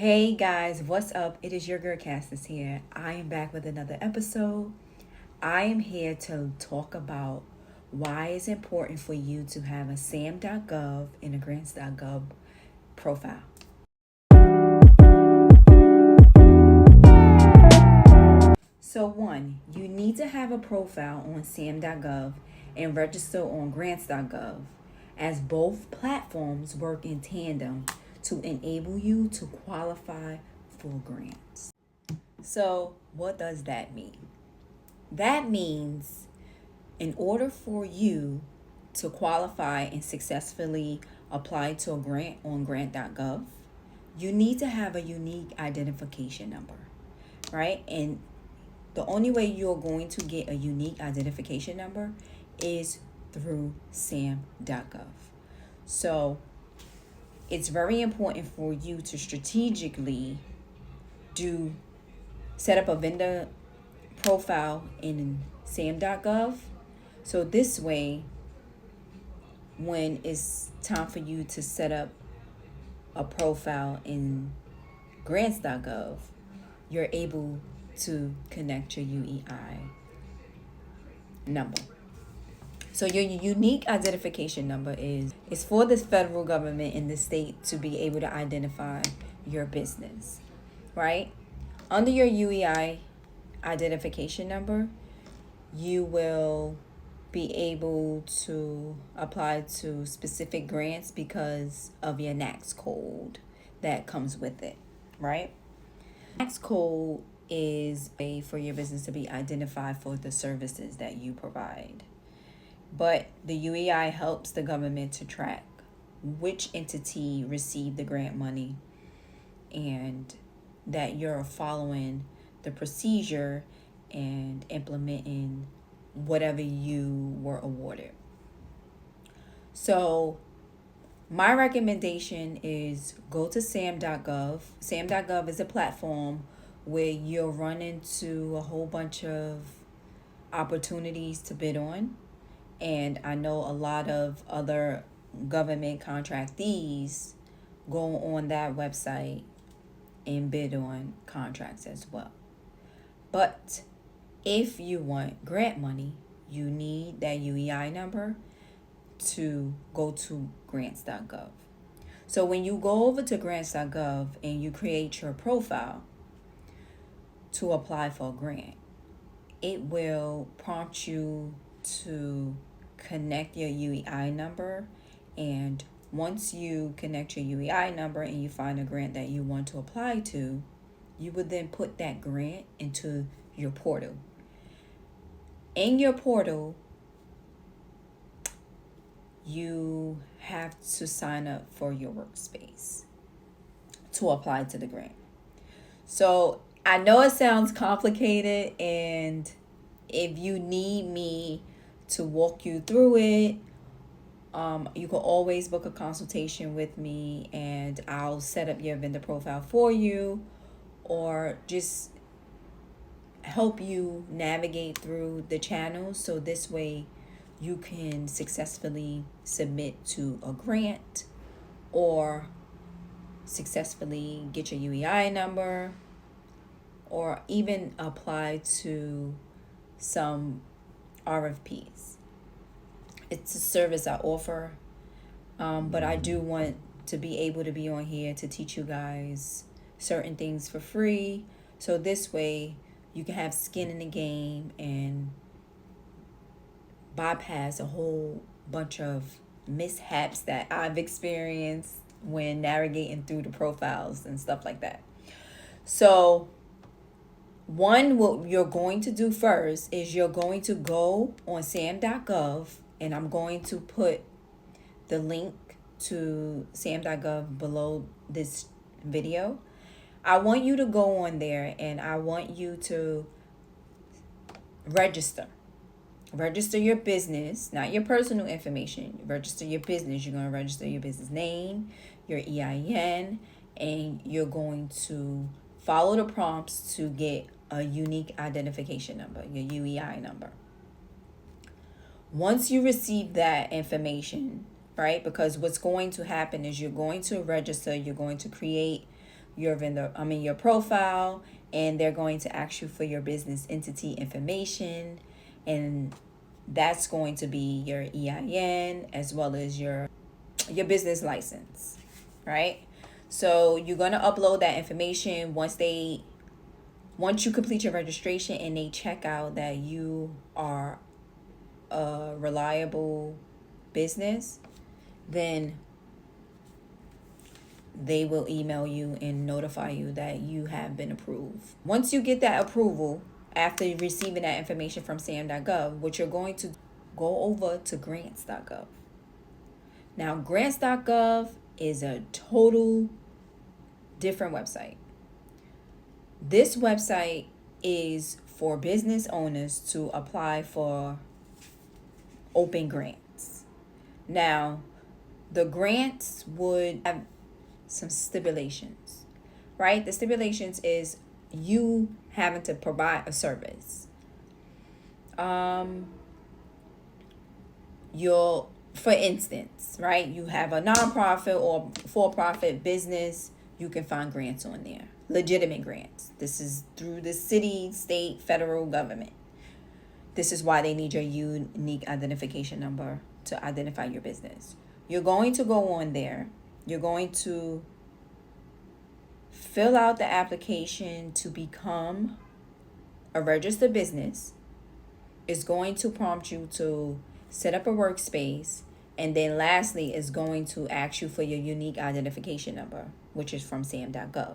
Hey guys, what's up? It is your girl Cassis here. I am back with another episode. I am here to talk about why it's important for you to have a SAM.gov and a Grants.gov profile. So one, you need to have a profile on SAM.gov and register on Grants.gov, as both platforms work in tandem to enable you to qualify for grants. So, what does that mean? That means in order for you to qualify and successfully apply to a grant on grant.gov, you need to have a unique identification number, right? And the only way you're going to get a unique identification number is through SAM.gov. So, it's very important for you to strategically set up a vendor profile in SAM.gov. So this way, when it's time for you to set up a profile in Grants.gov, you're able to connect your UEI number. So your unique identification number is for the federal government in the state to be able to identify your business, right? Under your UEI identification number, you will be able to apply to specific grants because of your NAICS code that comes with it, right? NAICS code is a way for your business to be identified for the services that you provide. But the UEI helps the government to track which entity received the grant money and that you're following the procedure and implementing whatever you were awarded. So my recommendation is go to SAM.gov. SAM.gov is a platform where you'll run into a whole bunch of opportunities to bid on. And I know a lot of other government contractees go on that website and bid on contracts as well. But if you want grant money, you need that UEI number to go to grants.gov. So when you go over to grants.gov and you create your profile to apply for a grant, it will prompt you to connect your UEI number. And once you connect your UEI number and you find a grant that you want to apply to, you would then put that grant into your portal. In your portal, you have to sign up for your workspace to apply to the grant. So I know it sounds complicated, and if you need me to walk you through it, you can always book a consultation with me and I'll set up your vendor profile for you, or just help you navigate through the channels so this way you can successfully submit to a grant or successfully get your UEI number or even apply to some RFPs. It's a service I offer, but I do want to be able to be on here to teach you guys certain things for free. So this way you can have skin in the game and bypass a whole bunch of mishaps that I've experienced when navigating through the profiles and stuff like that. So what you're going to do first is you're going to go on SAM.gov, and I'm going to put the link to SAM.gov below this video. I want you to go on there and I want you to register your business, not your personal information. Register your business. You're going to register your business name, your EIN, and you're going to follow the prompts to get a unique identification number, your UEI number. Once you receive that information, right, because what's going to happen is you're going to register, you're going to create your profile, and they're going to ask you for your business entity information, and that's going to be your EIN as well as your business license, right? So you're going to upload that information. Once you complete your registration and they check out that you are a reliable business, then they will email you and notify you that you have been approved. Once you get that approval, after receiving that information from SAM.gov, what you're going to go over to Grants.gov. Now, Grants.gov is a total different website. This website is for business owners to apply for open grants. Now, the grants would have some stipulations, right? The stipulations is you having to provide a service. For instance, right, you have a nonprofit or for-profit business, you can find grants on there, legitimate grants. This is through the city, state, federal government. This is why they need your unique identification number to identify your business. You're going to go on there. You're going to fill out the application to become a registered business. It's going to prompt you to set up a workspace, and then lastly is going to ask you for your unique identification number, which is from SAM.gov.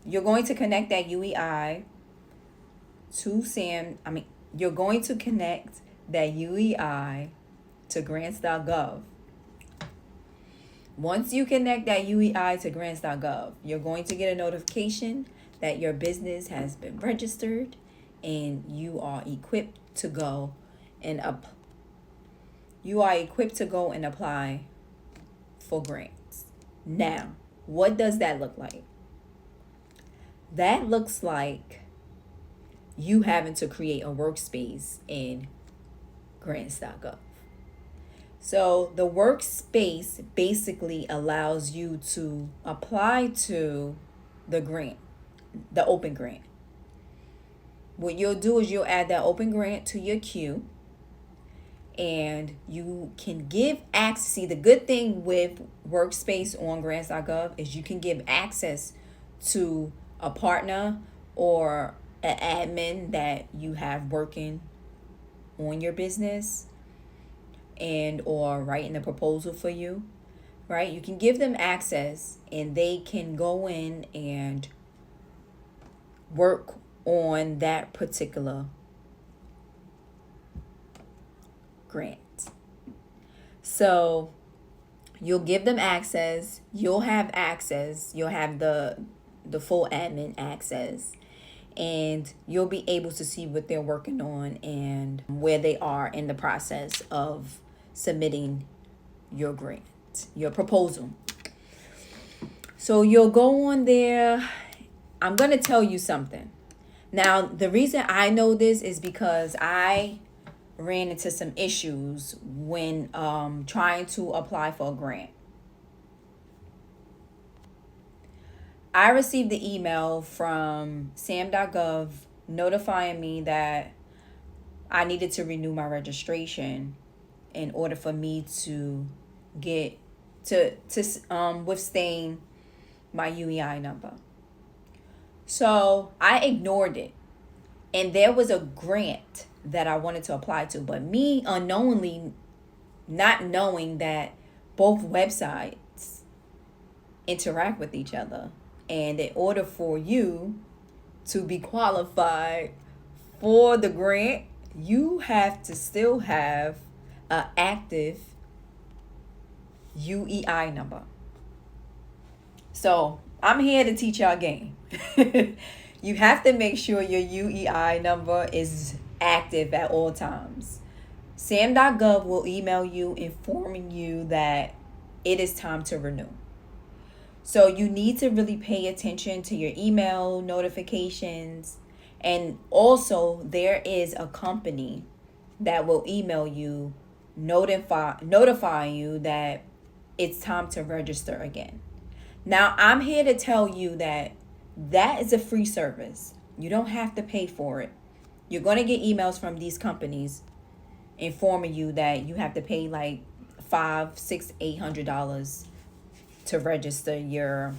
You're going to connect that UEI to you're going to connect that UEI to Grants.gov. Once you connect that UEI to Grants.gov, you're going to get a notification that your business has been registered and you are equipped to go and apply for grants. Now, what does that look like? That looks like you having to create a workspace in Grants.gov. So the workspace basically allows you to apply to the grant, the open grant. What you'll do is you'll add that open grant to your queue, and you can give access. See, the good thing with workspace on Grants.gov is you can give access to a partner or an admin that you have working on your business and or writing a proposal for you, right? You can give them access and they can go in and work on that particular grant. So you'll give them access, you'll have the full admin access, and you'll be able to see what they're working on and where they are in the process of submitting your grant, your proposal. So you'll go on there. I'm going to tell you something. Now, the reason I know this is because I ran into some issues when trying to apply for a grant. I received the email from SAM.gov notifying me that I needed to renew my registration in order for me to get to withstand my UEI number. So I ignored it. And there was a grant that I wanted to apply to, but me unknowingly, not knowing that both websites interact with each other. And in order for you to be qualified for the grant, you have to still have an active UEI number. So I'm here to teach y'all a game. You have to make sure your UEI number is active at all times. SAM.gov will email you informing you that it is time to renew. So you need to really pay attention to your email notifications. And also there is a company that will email you, notify you that it's time to register again. Now, I'm here to tell you that that is a free service. You don't have to pay for it. You're going to get emails from these companies informing you that you have to pay like $500, $600, $800 to register your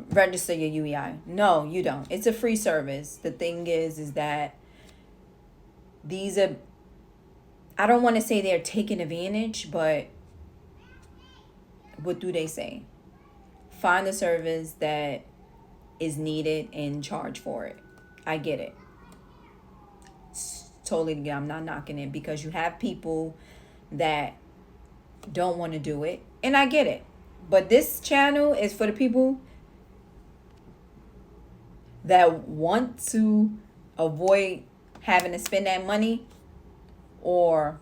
UEI. No, you don't. It's a free service. The thing is that these are, I don't want to say they're taking advantage, but what do they say? Find a service that is needed and charge for it. I get it. Totally, I'm not knocking it, because you have people that don't want to do it, and I get it. But this channel is for the people that want to avoid having to spend that money, or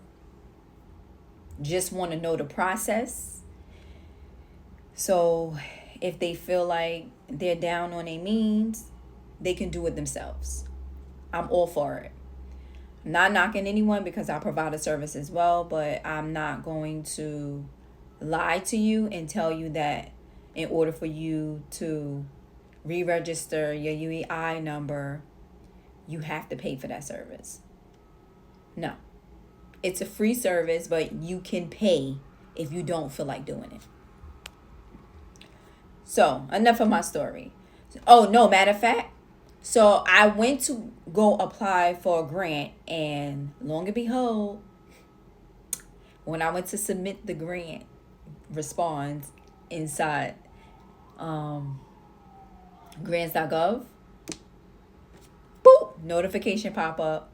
just want to know the process. So if they feel like they're down on their means, they can do it themselves. I'm all for it. I'm not knocking anyone, because I provide a service as well, but I'm not going to lie to you and tell you that in order for you to re-register your UEI number, you have to pay for that service. No. It's a free service, but you can pay if you don't feel like doing it. So, enough of my story. Oh, no, matter of fact, so I went to go apply for a grant, and long and behold, when I went to submit the grant response inside Grants.gov, boop, notification pop up.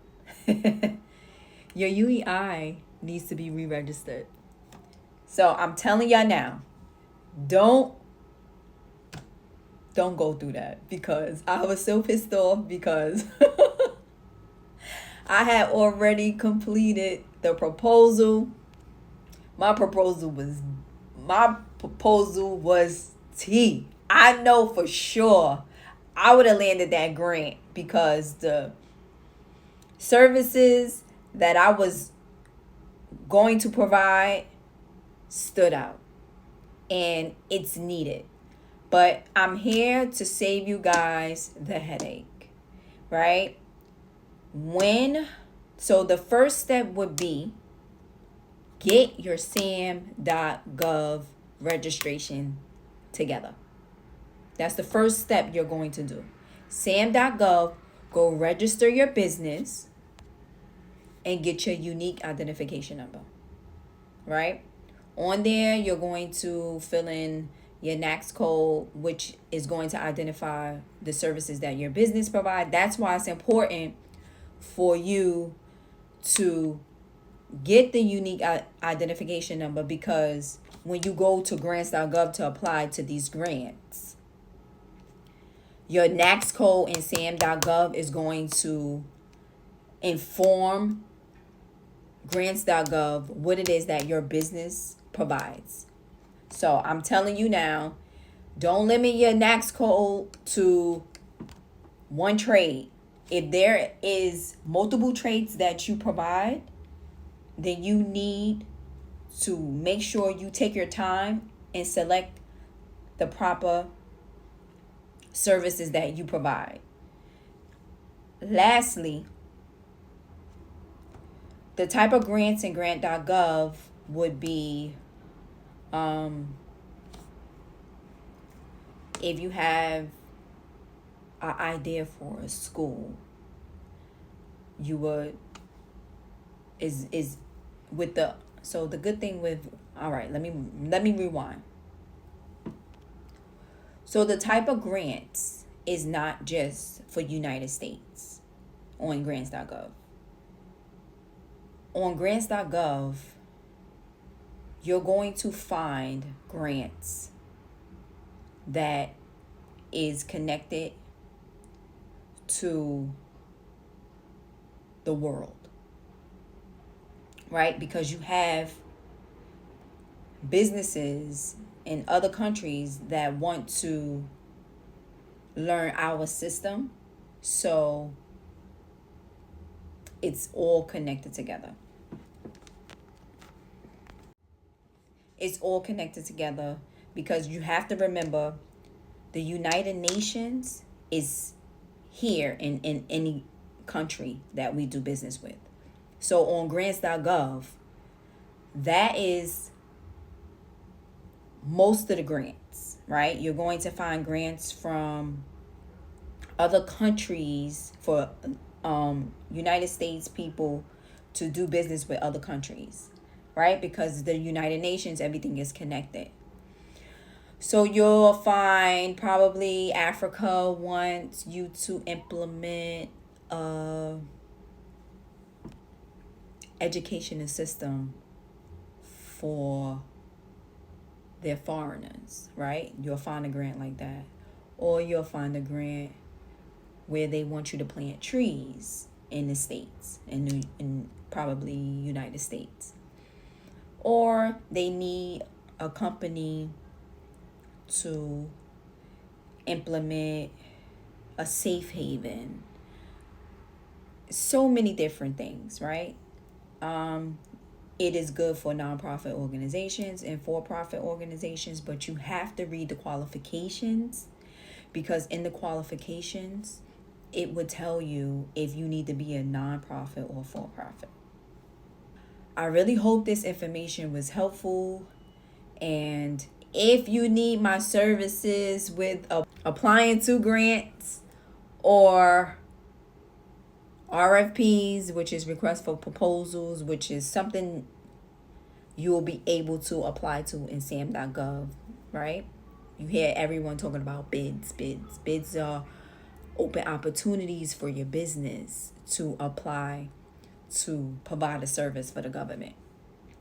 Your UEI needs to be re-registered. So I'm telling y'all now, don't go through that, because I was so pissed off, because I had already completed the proposal. My proposal was T. I know for sure I would have landed that grant, because the services that I was going to provide stood out, and it's needed. But I'm here to save you guys the headache, right? So the first step would be get your SAM.gov registration together. That's the first step you're going to do. SAM.gov, go register your business and get your unique identification number, right? On there, you're going to fill in your NAICS code, which is going to identify the services that your business provide. That's why it's important for you to get the unique identification number, because when you go to grants.gov to apply to these grants, your NAICS code in SAM.gov is going to inform grants.gov what it is that your business provides. So I'm telling you now, don't limit your NAICS code to one trade. If there is multiple trades that you provide, then you need to make sure you take your time and select the proper services that you provide. Lastly, the type of grants in grant.gov would be if you have an idea for a school, you would is with the so the good thing with all right, let me rewind. So the type of grants is not just for United States on grants.gov. On grants.gov, you're going to find grants that is connected to the world, right? Because you have businesses in other countries that want to learn our system. So it's all connected together. It's all connected together because you have to remember the United Nations is here in any country that we do business with. So on grants.gov, that is most of the grants, right? You're going to find grants from other countries for United States people to do business with other countries, right? Because the United Nations, everything is connected. So you'll find probably Africa wants you to implement a education system for their foreigners, right? You'll find a grant like that. Or you'll find a grant where they want you to plant trees in the States, in probably United States. Or they need a company to implement a safe haven. So many different things, right? It is good for nonprofit organizations and for-profit organizations, but you have to read the qualifications, because in the qualifications, it would tell you if you need to be a nonprofit or for-profit. I really hope this information was helpful. And if you need my services with applying to grants or RFPs, which is request for proposals, which is something you will be able to apply to in SAM.gov, right? You hear everyone talking about bids. Bids are open opportunities for your business to apply to provide a service for the government,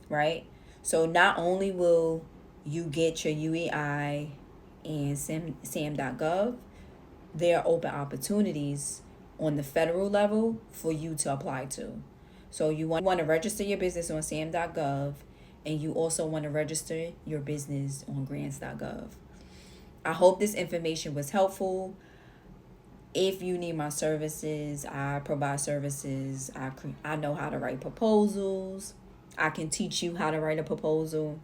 right? So not only will you get your UEI and SAM.gov, there are open opportunities on the federal level for you to apply to. So you want to register your business on SAM.gov, and you also want to register your business on grants.gov. I hope this information was helpful. If you need my services, I provide services. I know how to write proposals. I can teach you how to write a proposal,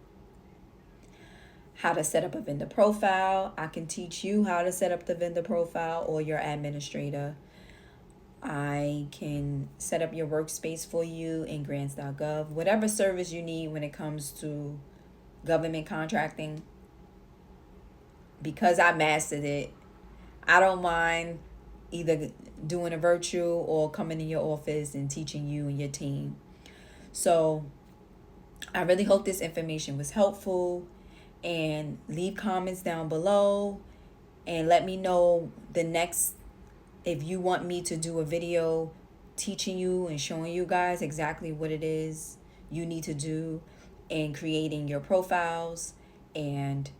how to set up a vendor profile. I can teach you how to set up the vendor profile or your administrator. I can set up your workspace for you in grants.gov. Whatever service you need when it comes to government contracting, because I mastered it, I don't mind either doing a virtual or coming in your office and teaching you and your team. So I really hope this information was helpful, and leave comments down below and let me know if you want me to do a video teaching you and showing you guys exactly what it is you need to do in creating your profiles, and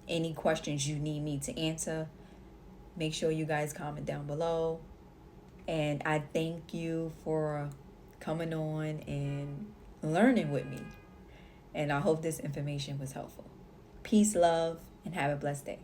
any questions you need me to answer. Make sure you guys comment down below. And I thank you for coming on and learning with me. And I hope this information was helpful. Peace, love, and have a blessed day.